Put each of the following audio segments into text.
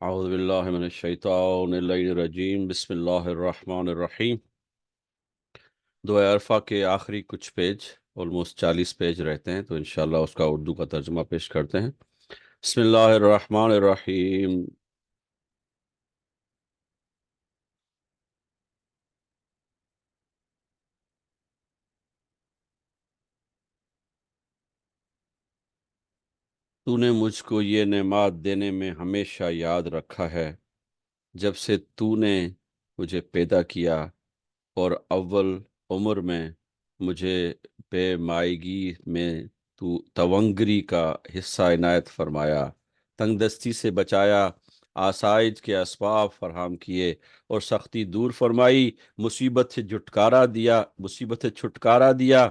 اعوذ باللہ من الشیطان الرجیم بسم اللہ الرحمن الرحیم۔ دعائے عرفہ کے آخری کچھ پیج، آلموسٹ 40 پیج رہتے ہیں، تو انشاءاللہ اس کا اردو کا ترجمہ پیش کرتے ہیں۔ بسم اللہ الرحمن الرحیم۔ تو نے مجھ کو یہ نعمات دینے میں ہمیشہ یاد رکھا ہے، جب سے تو نے مجھے پیدا کیا اور اول عمر میں مجھے بے مائگی میں تو تونگری کا حصہ عنایت فرمایا، تنگ دستی سے بچایا، آسائش کے اسباب فراہم کیے اور سختی دور فرمائی، مصیبت سے چھٹکارا دیا،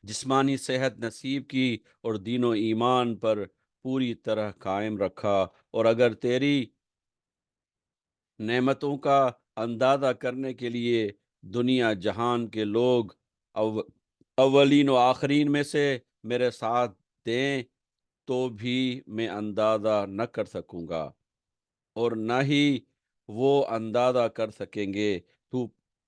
جسمانی صحت نصیب کی اور دین و ایمان پر پوری طرح قائم رکھا۔ اور اگر تیری نعمتوں کا اندازہ کرنے کے لیے دنیا جہان کے لوگ اولین و آخرین میں سے میرے ساتھ دیں تو بھی میں اندازہ نہ کر سکوں گا، اور نہ ہی وہ اندازہ کر سکیں گے۔ تو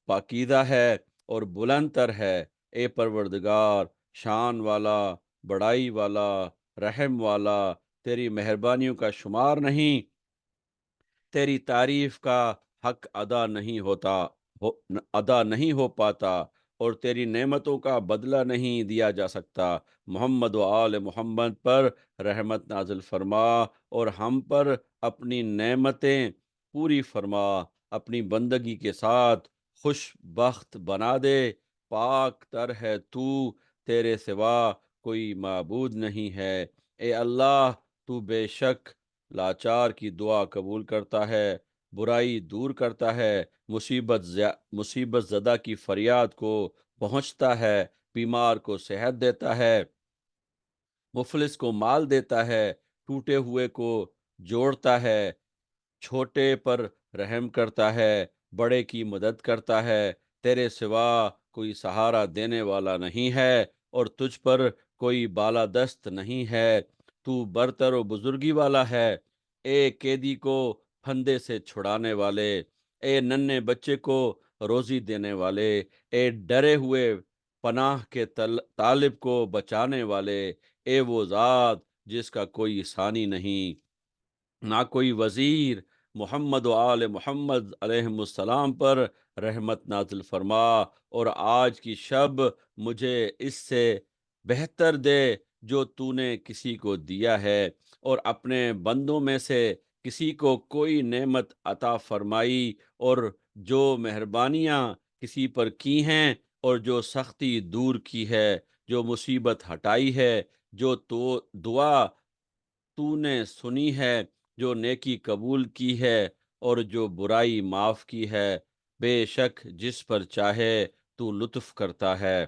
پاکیزہ ہے اور بلند تر ہے، اے پروردگار، شان والا، بڑائی والا، رحم والا، تیری مہربانیوں کا شمار نہیں، تیری تعریف کا حق ادا نہیں ہو پاتا، اور تیری نعمتوں کا بدلہ نہیں دیا جا سکتا۔ محمد و آل محمد پر رحمت نازل فرما اور ہم پر اپنی نعمتیں پوری فرما، اپنی بندگی کے ساتھ خوش بخت بنا دے۔ پاک تر ہے تو، تیرے سوا کوئی معبود نہیں ہے۔ اے اللہ، تو بے شک لاچار کی دعا قبول کرتا ہے، برائی دور کرتا ہے، مصیبت زدہ کی فریاد کو پہنچتا ہے، بیمار کو صحت دیتا ہے، مفلس کو مال دیتا ہے، ٹوٹے ہوئے کو جوڑتا ہے، چھوٹے پر رحم کرتا ہے، بڑے کی مدد کرتا ہے۔ تیرے سوا کوئی سہارا دینے والا نہیں ہے اور تجھ پر کوئی بالادست نہیں ہے۔ تو برتر و بزرگی والا ہے، اے قیدی کو پھندے سے چھڑانے والے، اے ننھے بچے کو روزی دینے والے، اے ڈرے ہوئے پناہ کے طالب کو بچانے والے، اے وہ ذات جس کا کوئی ثانی نہیں، نہ کوئی وزیر۔ محمد و آل محمد علیہ السلام پر رحمت نازل فرما، اور آج کی شب مجھے اس سے بہتر دے جو تو نے کسی کو دیا ہے، اور اپنے بندوں میں سے کسی کو کوئی نعمت عطا فرمائی، اور جو مہربانیاں کسی پر کی ہیں، اور جو سختی دور کی ہے، جو مصیبت ہٹائی ہے، جو تو دعا تو نے سنی ہے، جو نیکی قبول کی ہے، اور جو برائی معاف کی ہے۔ بے شک جس پر چاہے تو لطف کرتا ہے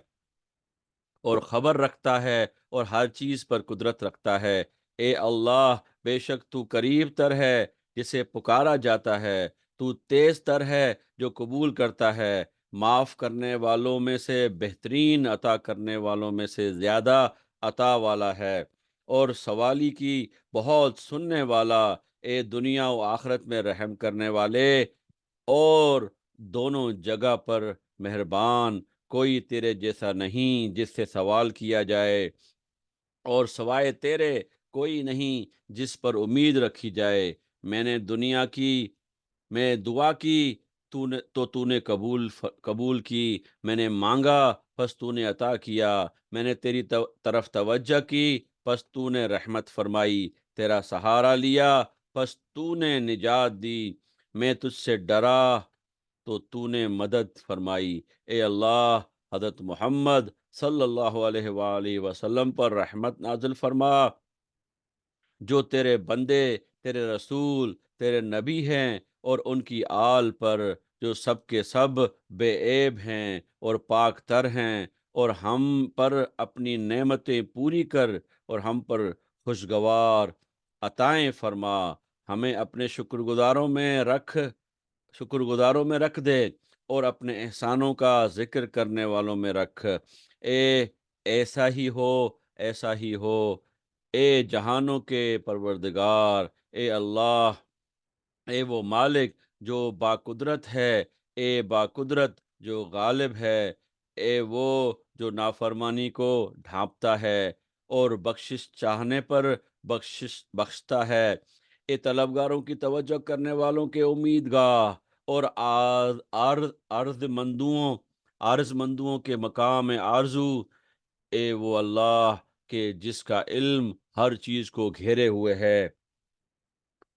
اور خبر رکھتا ہے، اور ہر چیز پر قدرت رکھتا ہے۔ اے اللہ، بے شک تو قریب تر ہے جسے پکارا جاتا ہے، تو تیز تر ہے جو قبول کرتا ہے، معاف کرنے والوں میں سے بہترین، عطا کرنے والوں میں سے زیادہ عطا والا ہے، اور سوالی کی بہت سننے والا۔ اے دنیا و آخرت میں رحم کرنے والے اور دونوں جگہ پر مہربان، کوئی تیرے جیسا نہیں جس سے سوال کیا جائے، اور سوائے تیرے کوئی نہیں جس پر امید رکھی جائے۔ میں نے دنیا کی میں دعا کی، تو نے قبول کی، میں نے مانگا پس تو نے عطا کیا، میں نے تیری طرف توجہ کی پس تو نے رحمت فرمائی، تیرا سہارا لیا پس تو نے نجات دی، میں تجھ سے ڈرا تو نے مدد فرمائی۔ اے اللہ، حضرت محمد صلی اللہ علیہ وآلہ وسلم پر رحمت نازل فرما، جو تیرے بندے، تیرے رسول، تیرے نبی ہیں، اور ان کی آل پر جو سب کے سب بے عیب ہیں اور پاک تر ہیں، اور ہم پر اپنی نعمتیں پوری کر اور ہم پر خوشگوار عطائیں فرما، ہمیں اپنے شکر گزاروں میں رکھ دے، اور اپنے احسانوں کا ذکر کرنے والوں میں رکھ۔ اے ایسا ہی ہو، ایسا ہی ہو، اے جہانوں کے پروردگار، اے اللہ، اے وہ مالک جو باقدرت ہے، اے باقدرت جو غالب ہے، اے وہ جو نافرمانی کو ڈھانپتا ہے اور بخشش چاہنے پر بخشتا ہے، اے طلبگاروں کی توجہ کرنے والوں کے امیدگاہ اور عارض مندوں کے مقام آرزو، اے وہ اللہ کہ جس کا علم ہر چیز کو گھیرے ہوئے ہے،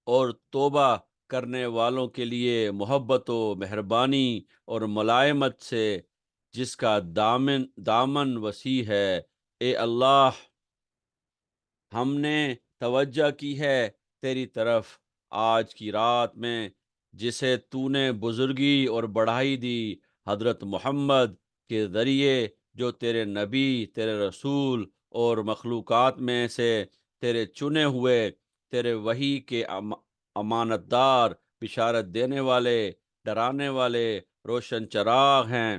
اور توبہ کرنے والوں کے لیے محبت و مہربانی اور ملائمت سے جس کا دامن وسیع ہے، اے اللہ، ہم نے توجہ کی ہے تیری طرف آج کی رات میں، جسے تو نے بزرگی اور بڑھائی دی حضرت محمد کے ذریعے، جو تیرے نبی، تیرے رسول اور مخلوقات میں سے تیرے چنے ہوئے، تیرے وحی کے امانت دار، بشارت دینے والے، ڈرانے والے، روشن چراغ ہیں۔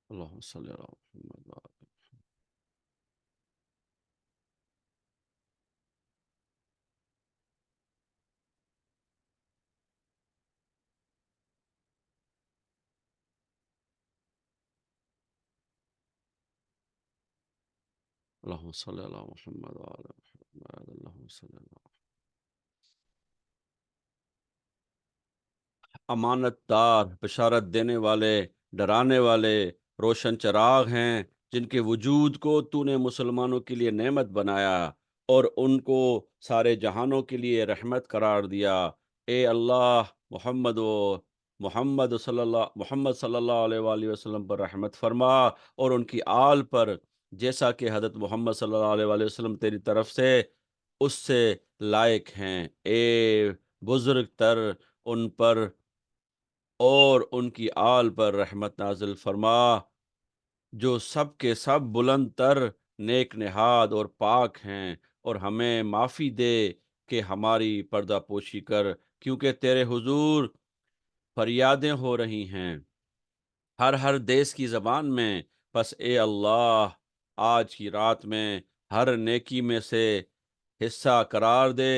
اللہم صلی اللہ علیہ وسلم۔ اللہم صلی اللہ محمد وعلی محمد، اللہم صلی اللہ۔ امانت دار، بشارت دینے والے، ڈرانے والے، روشن چراغ ہیں، جن کے وجود کو تو نے مسلمانوں کے لیے نعمت بنایا اور ان کو سارے جہانوں کے لیے رحمت قرار دیا۔ اے اللہ، محمد صلی اللہ علیہ وآلہ وسلم پر رحمت فرما، اور ان کی آل پر، جیسا کہ حضرت محمد صلی اللہ علیہ وآلہ وسلم تیری طرف سے اس سے لائق ہیں۔ اے بزرگ تر، ان پر اور ان کی آل پر رحمت نازل فرما، جو سب کے سب بلند تر، نیک نہاد اور پاک ہیں، اور ہمیں معافی دے کہ ہماری پردہ پوشی کر، کیونکہ تیرے حضور فریادیں ہو رہی ہیں ہر دیس کی زبان میں۔ پس اے اللہ، آج کی رات میں ہر نیکی میں سے حصہ قرار دے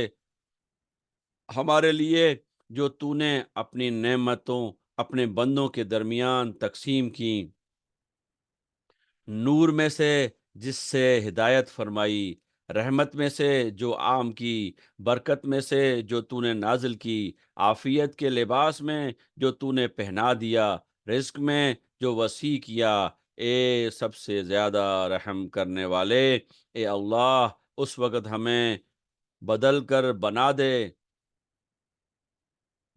ہمارے لیے، جو تو نے اپنی نعمتوں اپنے بندوں کے درمیان تقسیم کی، نور میں سے جس سے ہدایت فرمائی، رحمت میں سے جو عام کی، برکت میں سے جو تو نے نازل کی، عافیت کے لباس میں جو تو نے پہنا دیا، رزق میں جو وسیع کیا، اے سب سے زیادہ رحم کرنے والے، اے اللہ، اس وقت ہمیں بدل کر بنا دے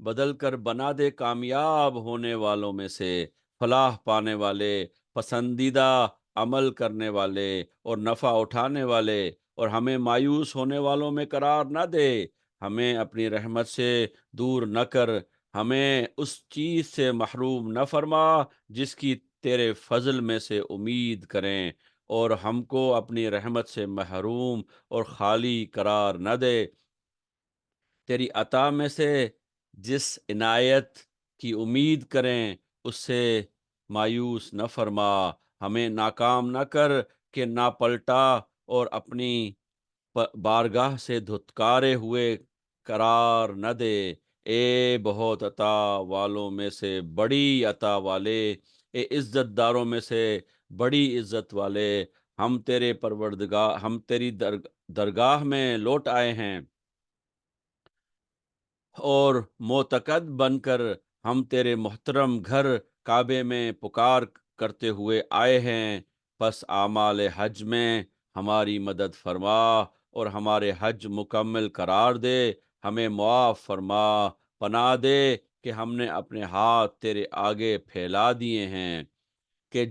بدل کر بنا دے کامیاب ہونے والوں میں سے، فلاح پانے والے، پسندیدہ عمل کرنے والے اور نفع اٹھانے والے، اور ہمیں مایوس ہونے والوں میں قرار نہ دے، ہمیں اپنی رحمت سے دور نہ کر، ہمیں اس چیز سے محروم نہ فرما جس کی تیرے فضل میں سے امید کریں، اور ہم کو اپنی رحمت سے محروم اور خالی قرار نہ دے۔ تیری عطا میں سے جس عنایت کی امید کریں، اس سے مایوس نہ فرما، ہمیں ناکام نہ کر کہ نہ پلٹا اور اپنی بارگاہ سے دھتکارے ہوئے قرار نہ دے۔ اے بہت عطا والوں میں سے بڑی عطا والے، اے عزت داروں میں سے بڑی عزت والے، ہم تیری درگاہ میں لوٹ آئے ہیں، اور معتقد بن کر ہم تیرے محترم گھر کعبے میں پکار کرتے ہوئے آئے ہیں۔ پس اعمال حج میں ہماری مدد فرما اور ہمارے حج مکمل قرار دے، ہمیں معاف فرما، پناہ دے کہ ہم نے اپنے ہاتھ تیرے آگے پھیلا دیے ہیں، کہ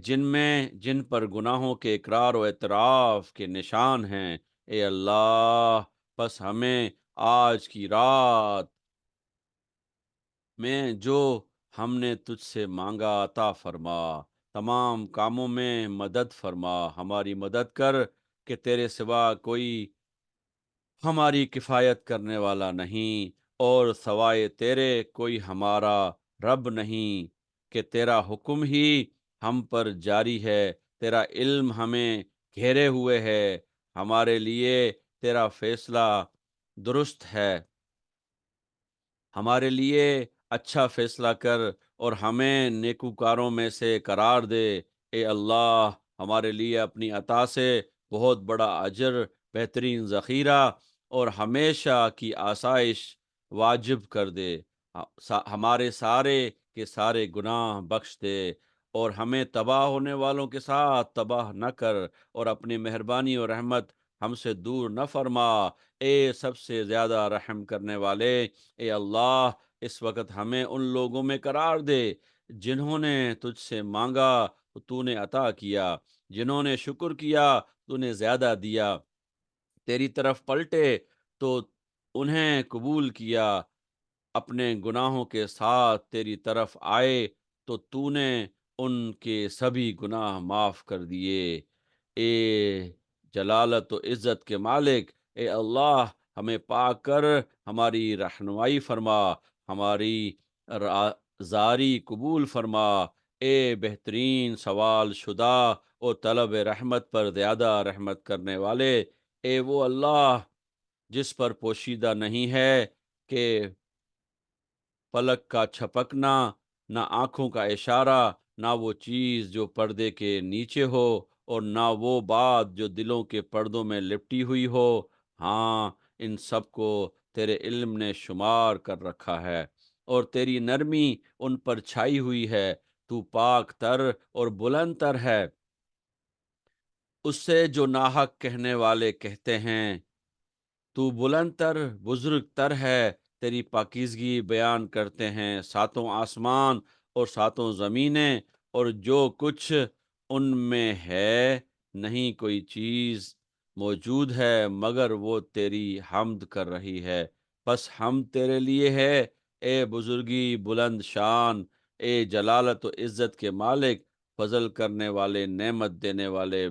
جن پر گناہوں کے اقرار و اعتراف کے نشان ہیں۔ اے اللہ، پس ہمیں آج کی رات میں جو ہم نے تجھ سے مانگا عطا فرما، تمام کاموں میں مدد فرما، ہماری مدد کر کہ تیرے سوا کوئی ہماری کفایت کرنے والا نہیں، اور سوائے تیرے کوئی ہمارا رب نہیں، کہ تیرا حکم ہی ہم پر جاری ہے، تیرا علم ہمیں گھیرے ہوئے ہے، ہمارے لیے تیرا فیصلہ درست ہے، ہمارے لیے اچھا فیصلہ کر اور ہمیں نیکوکاروں میں سے قرار دے۔ اے اللہ، ہمارے لیے اپنی عطا سے بہت بڑا اجر، بہترین ذخیرہ اور ہمیشہ کی آسائش واجب کر دے، ہمارے سارے کے سارے گناہ بخش دے اور ہمیں تباہ ہونے والوں کے ساتھ تباہ نہ کر، اور اپنی مہربانی اور رحمت ہم سے دور نہ فرما۔ اے سب سے زیادہ رحم کرنے والے، اے اللہ، اس وقت ہمیں ان لوگوں میں قرار دے جنہوں نے تجھ سے مانگا تو تو نے عطا کیا، جنہوں نے شکر کیا تو نے زیادہ دیا، تیری طرف پلٹے تو انہیں قبول کیا، اپنے گناہوں کے ساتھ تیری طرف آئے تو تو نے ان کے سبھی گناہ معاف کر دیے۔ اے جلالت و عزت کے مالک، اے اللہ، ہمیں پاک کر ہماری رہنمائی فرما، ہماری زاری قبول فرما۔ اے بہترین سوال شدہ اور طلب رحمت پر زیادہ رحمت کرنے والے، اے وہ اللہ جس پر پوشیدہ نہیں ہے کہ پلک کا چھپکنا، نہ آنکھوں کا اشارہ، نہ وہ چیز جو پردے کے نیچے ہو، اور نہ وہ بات جو دلوں کے پردوں میں لپٹی ہوئی ہو، ہاں، ان سب کو تیرے علم نے شمار کر رکھا ہے اور تیری نرمی ان پر چھائی ہوئی ہے۔ تو پاک تر اور بلند تر ہے اس سے جو ناحق کہنے والے کہتے ہیں، تو بلند تر، بزرگ تر ہے، تیری پاکیزگی بیان کرتے ہیں ساتوں آسمان اور ساتوں زمینیں اور جو کچھ ان میں ہے، نہیں کوئی چیز موجود ہے مگر وہ تیری حمد کر رہی ہے۔ بس ہم تیرے لیے ہے، اے بزرگی بلند شان، اے جلالت و عزت کے مالک، فضل کرنے والے، نعمت دینے والے،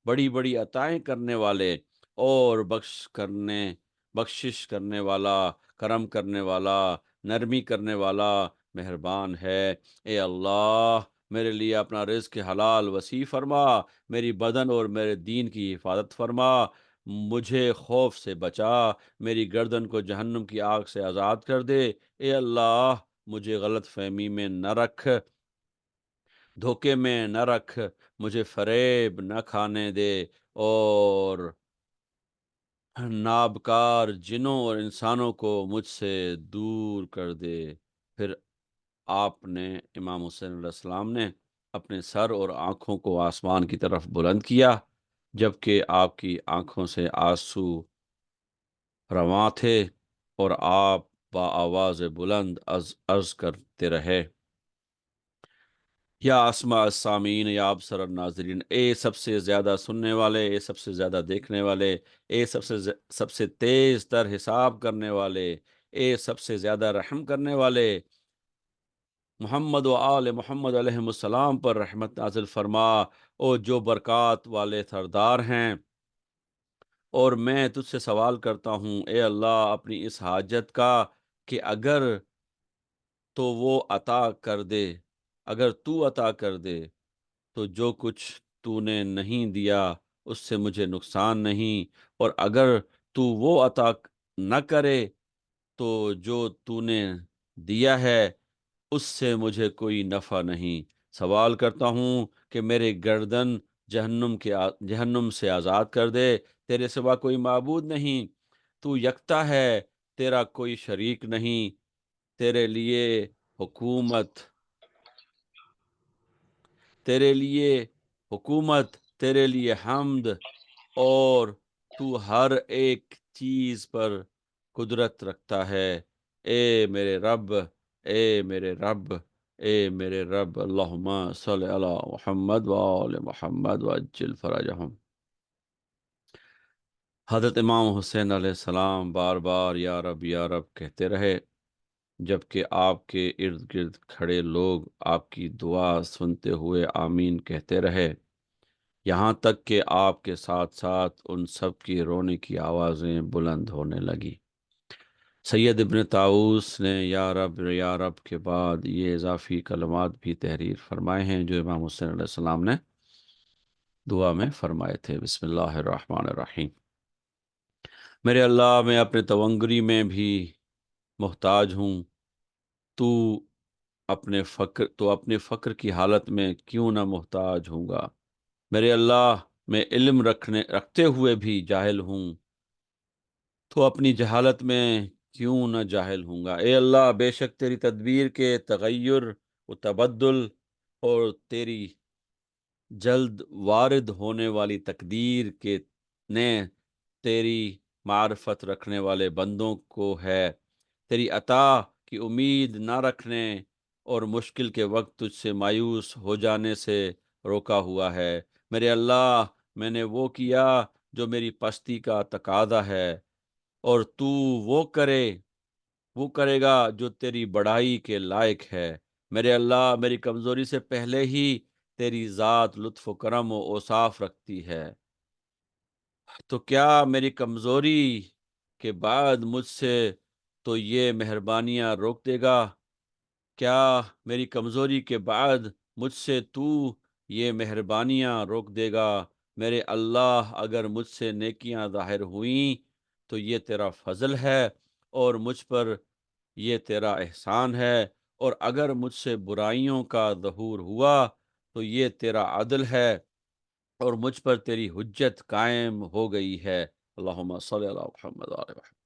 بڑی بڑی عطائیں کرنے والے اور بخشش کرنے والا، کرم کرنے والا، نرمی کرنے والا، مہربان ہے۔ اے اللہ، میرے لیے اپنا رزق حلال وسیع فرما، میری بدن اور میرے دین کی حفاظت فرما، مجھے خوف سے بچا، میری گردن کو جہنم کی آگ سے آزاد کر دے۔ اے اللہ، مجھے غلط فہمی میں نہ رکھ، دھوکے میں نہ رکھ، مجھے فریب نہ کھانے دے، اور نابکار جنوں اور انسانوں کو مجھ سے دور کر دے۔ پھر آپ نے، امام حسین علیہ السلام نے اپنے سر اور آنکھوں کو آسمان کی طرف بلند کیا، جبکہ آپ کی آنکھوں سے آنسو رواں تھے، اور آپ با آواز بلند عرض کرتے رہے، یا اسماء السامعین، یا ابصر الناظرین، اے سب سے زیادہ سننے والے، اے سب سے زیادہ دیکھنے والے، اے سب سے تیز تر حساب کرنے والے، اے سب سے زیادہ رحم کرنے والے، محمد و آل محمد علیہ السلام پر رحمت نازل فرما، اور جو برکات والے سردار ہیں، اور میں تجھ سے سوال کرتا ہوں اے اللہ اپنی اس حاجت کا، کہ اگر تو وہ عطا کر دے، اگر تو عطا کر دے تو جو کچھ تو نے نہیں دیا اس سے مجھے نقصان نہیں، اور اگر تو وہ عطا نہ کرے تو جو تو نے دیا ہے اس سے مجھے کوئی نفع نہیں۔ سوال کرتا ہوں کہ میرے گردن جہنم سے آزاد کر دے، تیرے سوا کوئی معبود نہیں، تو یکتا ہے، تیرا کوئی شریک نہیں، تیرے لیے حکومت تیرے لیے حکومت، تیرے لیے حمد، اور تو ہر ایک چیز پر قدرت رکھتا ہے۔ اے میرے رب، اے میرے رب، اے میرے رب، اللہم صلی علی محمد و آل محمد وعجل فرجہم۔ حضرت امام حسین علیہ السلام بار بار یا رب یا رب کہتے رہے، جبکہ آپ کے ارد گرد کھڑے لوگ آپ کی دعا سنتے ہوئے آمین کہتے رہے، یہاں تک کہ آپ کے ساتھ ساتھ ان سب کی رونے کی آوازیں بلند ہونے لگی۔ سید ابن طاؤس نے یا رب کے بعد یہ اضافی کلمات بھی تحریر فرمائے ہیں جو امام حسین علیہ السلام نے دعا میں فرمائے تھے۔ بسم اللہ الرحمن الرحیم۔ میرے اللہ، میں اپنے تونگری میں بھی محتاج ہوں، تو اپنے فقر کی حالت میں کیوں نہ محتاج ہوں گا۔ میرے اللہ، میں علم رکھتے ہوئے بھی جاہل ہوں، تو اپنی جہالت میں کیوں نہ جاہل ہوں گا۔ اے اللہ، بے شک تیری تدبیر کے تغیر و تبدل اور تیری جلد وارد ہونے والی تقدیر کے نے تیری معرفت رکھنے والے بندوں کو ہے تیری عطا کی امید نہ رکھنے اور مشکل کے وقت تجھ سے مایوس ہو جانے سے روکا ہوا ہے۔ میرے اللہ، میں نے جو میری پستی کا تقاضا ہے، اور تو وہ کرے وہ کرے گا جو تیری بڑائی کے لائق ہے۔ میرے اللہ، میری کمزوری سے پہلے ہی تیری ذات لطف و کرم و اوصاف رکھتی ہے، تو کیا میری کمزوری کے بعد مجھ سے تو یہ مہربانیاں روک دے گا؟ کیا میری کمزوری کے بعد مجھ سے تو یہ مہربانیاں روک دے گا؟ میرے اللہ، اگر مجھ سے نیکیاں ظاہر ہوئیں تو یہ تیرا فضل ہے اور مجھ پر یہ تیرا احسان ہے، اور اگر مجھ سے برائیوں کا ظہور ہوا تو یہ تیرا عدل ہے اور مجھ پر تیری حجت قائم ہو گئی ہے۔ اللہم صلی اللہ محمد وعلی محمد۔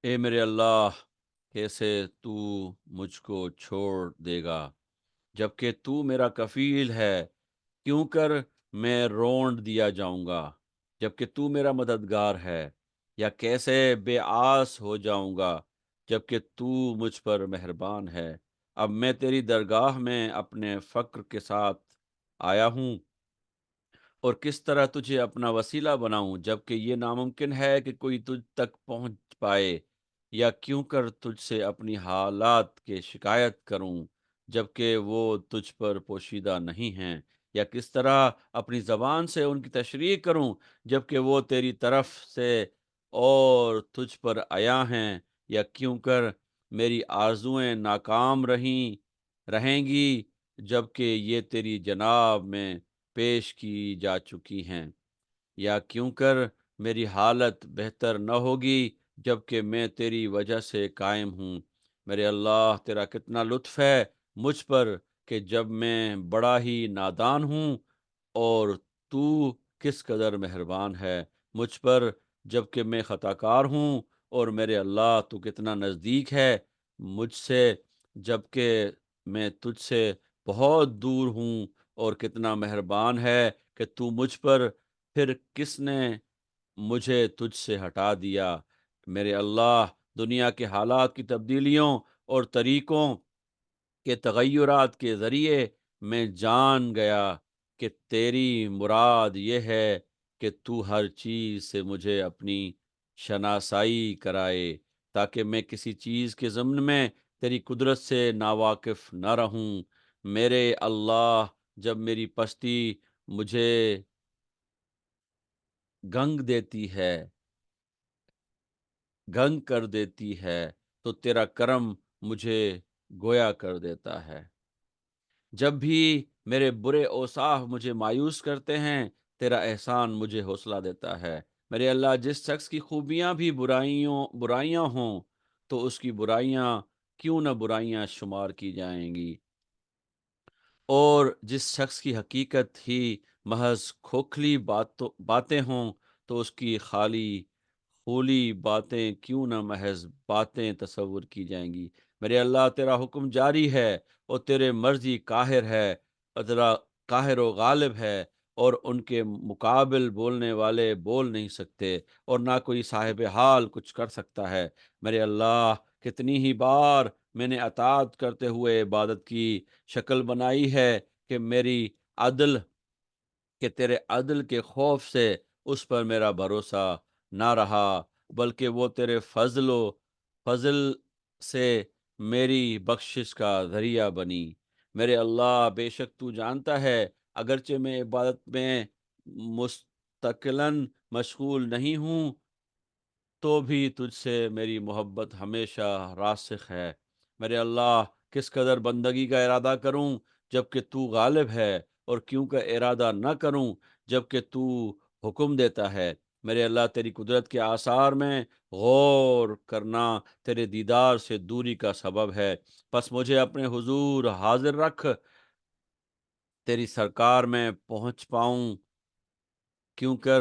اے میرے اللہ، کیسے تو مجھ کو چھوڑ دے گا جبکہ تو میرا کفیل ہے؟ کیوں کر میں رونڈ دیا جاؤں گا جبکہ تو میرا مددگار ہے؟ یا کیسے بے آس ہو جاؤں گا جبکہ تو مجھ پر مہربان ہے؟ اب میں تیری درگاہ میں اپنے فقر کے ساتھ آیا ہوں، اور کس طرح تجھے اپنا وسیلہ بناؤں جبکہ یہ ناممکن ہے کہ کوئی تجھ تک پہنچ پائے؟ یا کیوں کر تجھ سے اپنی حالات کے شکایت کروں جبکہ وہ تجھ پر پوشیدہ نہیں ہیں؟ یا کس طرح اپنی زبان سے ان کی تشریح کروں جبکہ وہ تیری طرف سے اور تجھ پر عیاں ہیں؟ یا کیوں کر میری آرزوئیں ناکام رہیں گی جبکہ یہ تیری جناب میں پیش کی جا چکی ہیں؟ یا کیوں کر میری حالت بہتر نہ ہوگی جبکہ میں تیری وجہ سے قائم ہوں؟ میرے اللہ، تیرا کتنا لطف ہے مجھ پر کہ جب میں بڑا ہی نادان ہوں، اور تو کس قدر مہربان ہے مجھ پر جبکہ میں خطا کار ہوں، اور میرے اللہ، تو کتنا نزدیک ہے مجھ سے جبکہ میں تجھ سے بہت دور ہوں، اور کتنا مہربان ہے کہ تو مجھ پر پھر کس نے مجھے تجھ سے ہٹا دیا؟ میرے اللہ، دنیا کے حالات کی تبدیلیوں اور طریقوں کے تغیرات کے ذریعے میں جان گیا کہ تیری مراد یہ ہے کہ تو ہر چیز سے مجھے اپنی شناسائی کرائے، تاکہ میں کسی چیز کے ضمن میں تیری قدرت سے ناواقف نہ رہوں۔ میرے اللہ، جب میری پستی مجھے گنگ دیتی ہے گنگ کر دیتی ہے تو تیرا کرم مجھے گویا کر دیتا ہے۔ جب بھی میرے برے اوصاف مجھے مایوس کرتے ہیں، تیرا احسان مجھے حوصلہ دیتا ہے۔ میرے اللہ، جس شخص کی خوبیاں بھی برائیاں ہوں تو اس کی برائیاں کیوں نہ برائیاں شمار کی جائیں گی، اور جس شخص کی حقیقت ہی محض کھوکھلی باتیں ہوں تو اس کی خالی خولی باتیں کیوں نہ محض باتیں تصور کی جائیں گی۔ میرے اللہ، تیرا حکم جاری ہے اور تیرے مرضی قاہر ہے، اور تیرا قاہر و غالب ہے، اور ان کے مقابل بولنے والے بول نہیں سکتے، اور نہ کوئی صاحب حال کچھ کر سکتا ہے۔ میرے اللہ، کتنی ہی بار میں نے اطاعت کرتے ہوئے عبادت کی شکل بنائی ہے کہ عدل تیرے عدل کے خوف سے اس پر میرا بھروسہ نہ رہا، بلکہ وہ تیرے فضل سے میری بخشش کا ذریعہ بنی۔ میرے اللہ، بے شک تو جانتا ہے، اگرچہ میں عبادت میں مستقلاً مشغول نہیں ہوں، تو بھی تجھ سے میری محبت ہمیشہ راسخ ہے۔ میرے اللہ، کس قدر بندگی کا ارادہ کروں جب کہ تو غالب ہے، اور کیوں کا ارادہ نہ کروں جب کہ تو حکم دیتا ہے۔ میرے اللہ، تیری قدرت کے آثار میں غور کرنا تیرے دیدار سے دوری کا سبب ہے، پس مجھے اپنے حضور حاضر رکھ، تیری سرکار میں پہنچ پاؤں، کیوں کر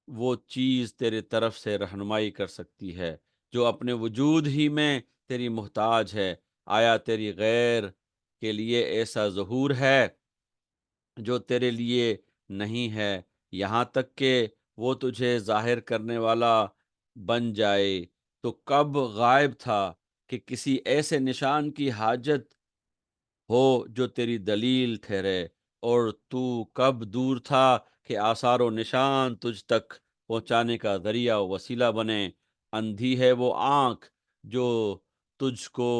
وہ چیز تیرے طرف سے رہنمائی کر سکتی ہے جو اپنے وجود ہی میں تیری محتاج ہے۔ آیا تیری غیر کے لیے ایسا ظہور ہے جو تیرے لیے نہیں ہے، یہاں تک کہ وہ تجھے ظاہر کرنے والا بن جائے؟ تو کب غائب تھا کہ کسی ایسے نشان کی حاجت ہو جو تیری دلیل ٹھہرے، اور تو کب دور تھا کہ آثار و نشان تجھ تک پہنچانے کا ذریعہ و وسیلہ بنے؟ اندھی ہے وہ آنکھ جو تجھ کو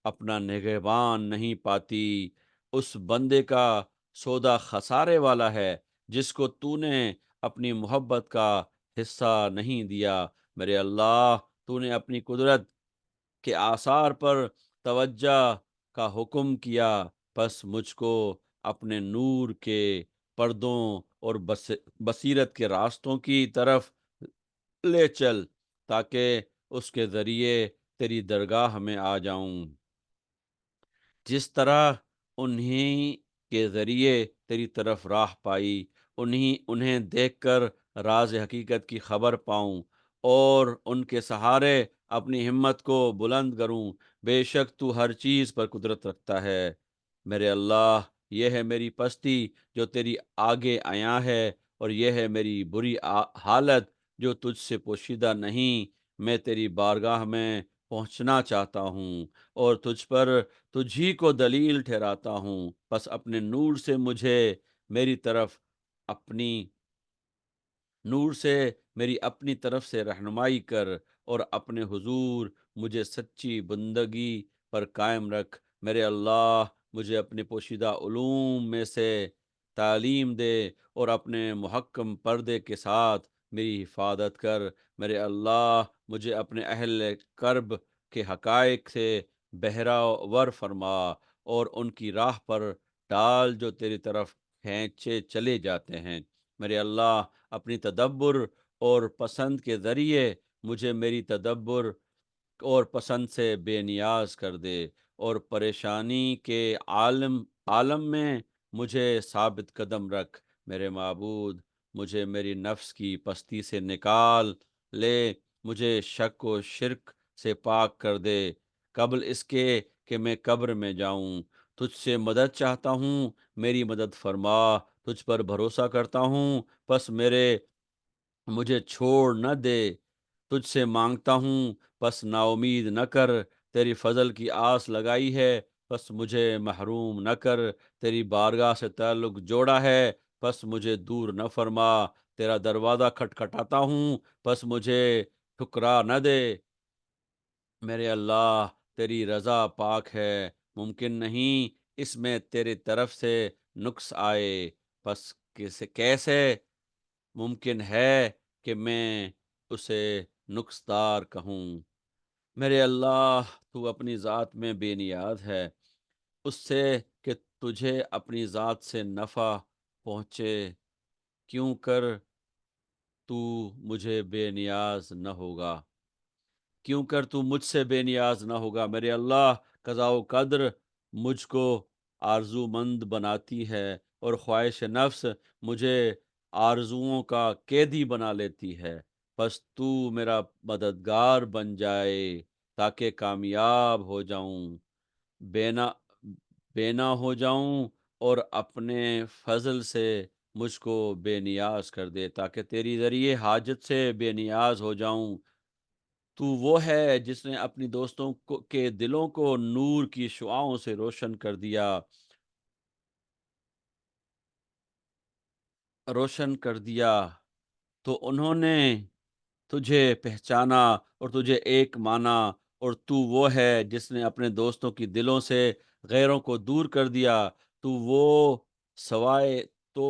اپنا نگہبان نہیں پاتی، اس بندے کا سودا خسارے والا ہے جس کو تو نے اپنی محبت کا حصہ نہیں دیا۔ میرے اللہ، تو نے اپنی قدرت کے آثار پر توجہ کا حکم کیا، پس مجھ کو اپنے نور کے پردوں اور بصیرت کے راستوں کی طرف لے چل، تاکہ اس کے ذریعے تیری درگاہ میں آ جاؤں۔ جس طرح انہی کے ذریعے تیری طرف راہ پائی، انہیں دیکھ کر راز حقیقت کی خبر پاؤں، اور ان کے سہارے اپنی ہمت کو بلند کروں۔ بے شک تو ہر چیز پر قدرت رکھتا ہے۔ میرے اللہ، یہ ہے میری پستی جو تیری آگے عیاں ہے، اور یہ ہے میری بری حالت جو تجھ سے پوشیدہ نہیں۔ میں تیری بارگاہ میں پہنچنا چاہتا ہوں، اور تجھ ہی کو دلیل ٹھہراتا ہوں، بس اپنے میری طرف اپنی نور سے میری اپنی طرف سے رہنمائی کر، اور اپنے حضور مجھے سچی بندگی پر قائم رکھ۔ میرے اللہ، مجھے اپنے پوشیدہ علوم میں سے تعلیم دے، اور اپنے محکم پردے کے ساتھ میری حفاظت کر۔ میرے اللہ، مجھے اپنے اہل کرب کے حقائق سے بہرہ فرما، اور ان کی راہ پر ڈال جو تیری طرف کھینچے چلے جاتے ہیں۔ میرے اللہ، اپنی تدبر اور پسند کے ذریعے مجھے میری تدبر اور پسند سے بے نیاز کر دے، اور پریشانی کے عالم میں مجھے ثابت قدم رکھ۔ میرے معبود، مجھے میری نفس کی پستی سے نکال لے، مجھے شک و شرک سے پاک کر دے، قبل اس کے کہ میں قبر میں جاؤں۔ تجھ سے مدد چاہتا ہوں، میری مدد فرما، تجھ پر بھروسہ کرتا ہوں، پس مجھے چھوڑ نہ دے۔ تجھ سے مانگتا ہوں، پس نا امید نہ کر، تیری فضل کی آس لگائی ہے، پس مجھے محروم نہ کر۔ تیری بارگاہ سے تعلق جوڑا ہے، پس مجھے دور نہ فرما۔ تیرا دروازہ کھٹکھٹاتا ہوں، پس مجھے ٹھکرا نہ دے۔ میرے اللہ، تیری رضا پاک ہے، ممکن نہیں اس میں تیرے طرف سے نقص آئے، پس کیسے ممکن ہے کہ میں اسے نقص دار کہوں؟ میرے اللہ، تو اپنی ذات میں بے نیاز ہے، اس سے کہ تجھے اپنی ذات سے نفع پہنچے، کیوں کر تو مجھے بے نیاز نہ ہوگا؟ کیوں کر تو مجھ سے بے نیاز نہ ہوگا؟ میرے اللہ، قضاء و قدر مجھ کو آرزو مند بناتی ہے، اور خواہش نفس مجھے آرزوؤں کا قیدی بنا لیتی ہے، پس تو میرا مددگار بن جائے تاکہ کامیاب ہو جاؤں، بینا بینا ہو جاؤں، اور اپنے فضل سے مجھ کو بے نیاز کر دے، تاکہ تیری ذریعے حاجت سے بے نیاز ہو جاؤں۔ تو وہ ہے جس نے اپنی دوستوں کے دلوں کو نور کی شعاؤں سے روشن کر دیا، تو انہوں نے تجھے پہچانا اور تجھے ایک مانا، اور تو وہ ہے جس نے اپنے دوستوں کی دلوں سے غیروں کو دور کر دیا۔ تو وہ سوائے تو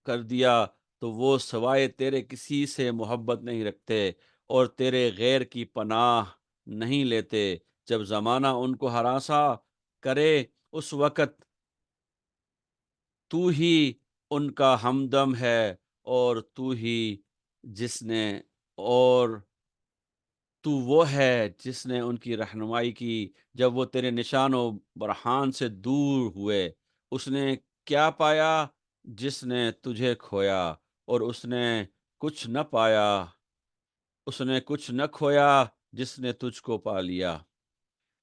کر دیا تو وہ سوائے تیرے کسی سے محبت نہیں رکھتے اور تیرے غیر کی پناہ نہیں لیتے۔ جب زمانہ ان کو ہراساں کرے اس وقت تو ہی ان کا ہمدم ہے، اور تو ہی جس نے اور تو وہ ہے جس نے ان کی رہنمائی کی جب وہ تیرے نشان و برہان سے دور ہوئے۔ اس نے کیا پایا جس نے تجھے کھویا، اور اس نے کچھ نہ کھویا جس نے تجھ کو پا لیا،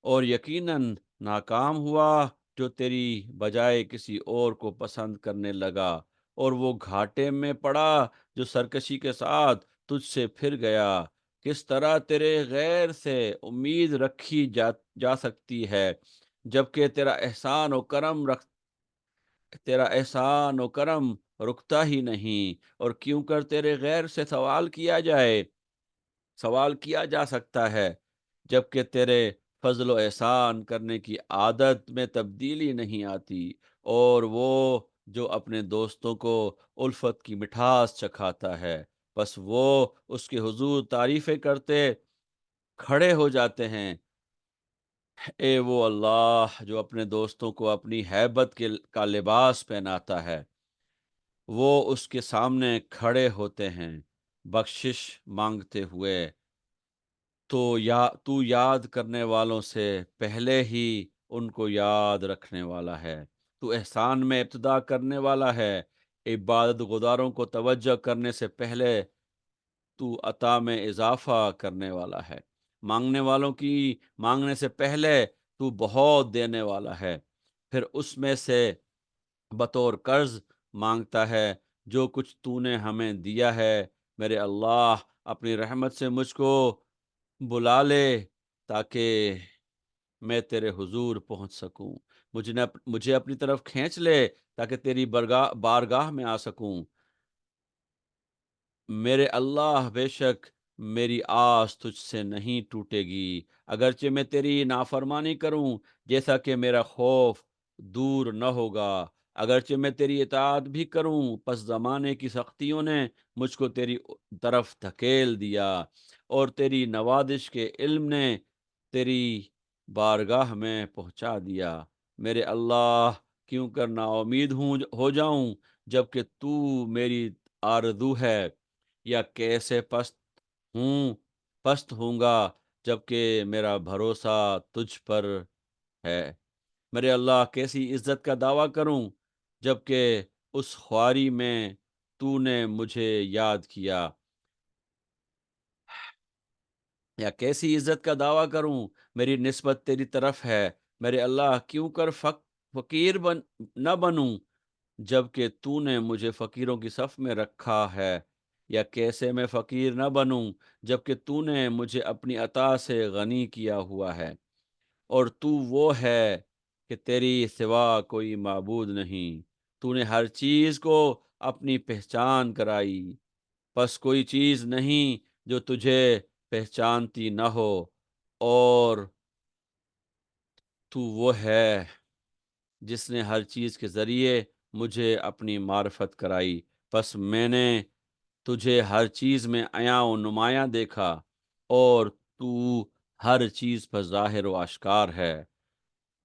اور یقیناً ناکام ہوا جو تیری بجائے کسی اور کو پسند کرنے لگا، اور وہ گھاٹے میں پڑا جو سرکشی کے ساتھ تجھ سے پھر گیا۔ کس طرح تیرے غیر سے امید رکھی جا سکتی ہے، جبکہ تیرا احسان و کرم رکتا ہی نہیں، اور کیوں کر تیرے غیر سے سوال کیا جا سکتا ہے، جبکہ تیرے فضل و احسان کرنے کی عادت میں تبدیلی نہیں آتی، اور وہ جو اپنے دوستوں کو الفت کی مٹھاس چکھاتا ہے، بس وہ اس کے حضور تعریفیں کرتے کھڑے ہو جاتے ہیں۔ اے وہ اللہ جو اپنے دوستوں کو اپنی ہیبت کا لباس پہناتا ہے، وہ اس کے سامنے کھڑے ہوتے ہیں بخشش مانگتے ہوئے۔ تو یاد کرنے والوں سے پہلے ہی ان کو یاد رکھنے والا ہے۔ تو احسان میں ابتدا کرنے والا ہے، عبادت گزاروں کو توجہ کرنے سے پہلے تو عطا میں اضافہ کرنے والا ہے، مانگنے والوں کی مانگنے سے پہلے تو بہت دینے والا ہے، پھر اس میں سے بطور قرض مانگتا ہے جو کچھ تو نے ہمیں دیا ہے۔ میرے اللہ اپنی رحمت سے مجھ کو بلا لے تاکہ میں تیرے حضور پہنچ سکوں، مجھے اپنی طرف کھینچ لے تاکہ تیری بارگاہ میں آ سکوں۔ میرے اللہ بے شک میری آس تجھ سے نہیں ٹوٹے گی، اگرچہ میں تیری نافرمانی کروں جیسا کہ میرا خوف دور نہ ہوگا، اگرچہ میں تیری اطاعت بھی کروں پس زمانے کی سختیوں نے مجھ کو تیری طرف دھکیل دیا، اور تیری نوازش کے علم نے تیری بارگاہ میں پہنچا دیا۔ میرے اللہ کیوں کر نا امید ہو جاؤں جبکہ تو میری آرزو ہے، یا کیسے پست ہوں گا جبکہ میرا بھروسہ تجھ پر ہے۔ میرے اللہ کیسی عزت کا دعویٰ کروں جبکہ اس خواری میں تو نے مجھے یاد کیا، یا کیسی عزت کا دعویٰ کروں میری نسبت تیری طرف ہے۔ میرے اللہ کیوں کر فقیر نہ بنوں جبکہ تو نے مجھے فقیروں کی صف میں رکھا ہے، یا کیسے میں فقیر نہ بنوں جبکہ تو نے مجھے اپنی عطا سے غنی کیا ہوا ہے، اور تو وہ ہے کہ تیری سوا کوئی معبود نہیں۔ تو نے ہر چیز کو اپنی پہچان کرائی، پس کوئی چیز نہیں جو تجھے پہچانتی نہ ہو، اور تو وہ ہے جس نے ہر چیز کے ذریعے مجھے اپنی معرفت کرائی، پس میں نے تجھے ہر چیز میں عیاں و نمایاں دیکھا، اور تو ہر چیز پر ظاہر و آشکار ہے۔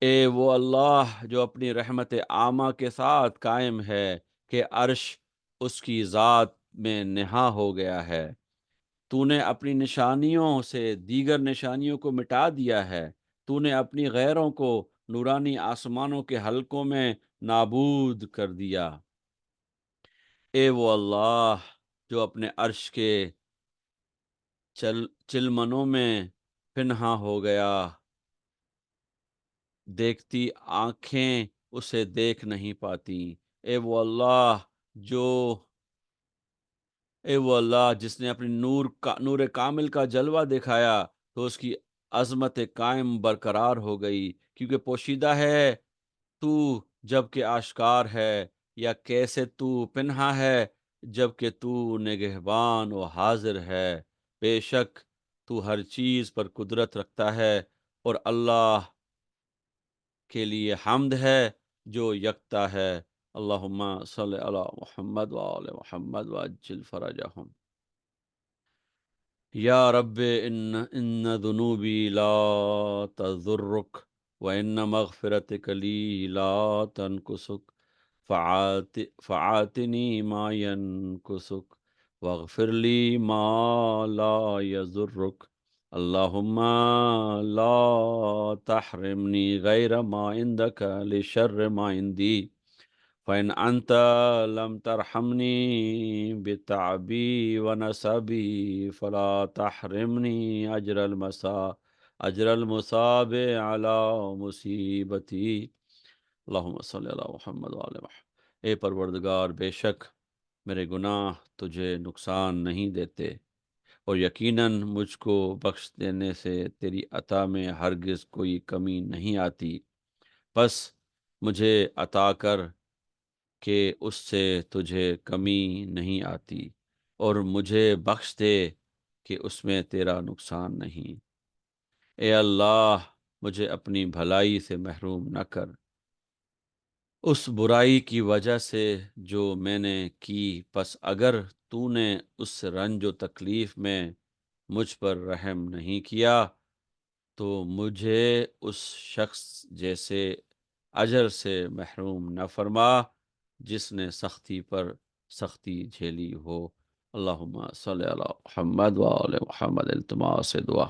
اے وہ اللہ جو اپنی رحمت عامہ کے ساتھ قائم ہے کہ عرش اس کی ذات میں نہا ہو گیا ہے، تو نے اپنی نشانیوں سے دیگر نشانیوں کو مٹا دیا ہے، تو نے اپنی غیروں کو نورانی آسمانوں کے حلقوں میں نابود کر دیا۔ اے وہ اللہ جو اپنے عرش کے چلمنوں میں پنہاں ہو گیا، دیکھتی آنکھیں اسے دیکھ نہیں پاتی۔ اے وہ اللہ جو اے وہ اللہ جس نے اپنی نور کامل کا جلوہ دکھایا تو اس کی عظمت قائم برقرار ہو گئی، کیونکہ پوشیدہ ہے تو جب کہ آشکار ہے، یا کیسے تو پنہا ہے جب کہ تو نگہبان و حاضر ہے۔ بے شک تو ہر چیز پر قدرت رکھتا ہے، اور اللہ کے لیے حمد ہے جو یکتا ہے۔ اللہم صلی علی محمد وآل محمد وعجل فرجہم۔ یا رب ان ذنوبی لا تضرک وان مغفرتک لی لا تنقصک فعاتنی ما ینقصک واغفر لی ما لا یضرک اللہم لا تحرمنی غیر ما عندک لشر ما عندی فإن أنت لم ترحمني بتعبي ونسبي فلا تحرمني أجر المصاب على مصیبتی اللہم صلی علی محمد وآل محمد۔ اے پروردگار، بے شک میرے گناہ تجھے نقصان نہیں دیتے، اور یقیناً مجھ کو بخش دینے سے تیری عطا میں ہرگز کوئی کمی نہیں آتی، پس مجھے عطا کر کہ اس سے تجھے کمی نہیں آتی، اور مجھے بخش دے کہ اس میں تیرا نقصان نہیں۔ اے اللہ، مجھے اپنی بھلائی سے محروم نہ کر، اس برائی کی وجہ سے جو میں نے کی، پس اگر تو نے اس رنج و تکلیف میں مجھ پر رحم نہیں کیا تو مجھے اس شخص جیسے اجر سے محروم نہ فرما جس نے سختی پر سختی جھیلی ہو۔ اللہم صلی علی محمد وآل محمد، التماس دعا۔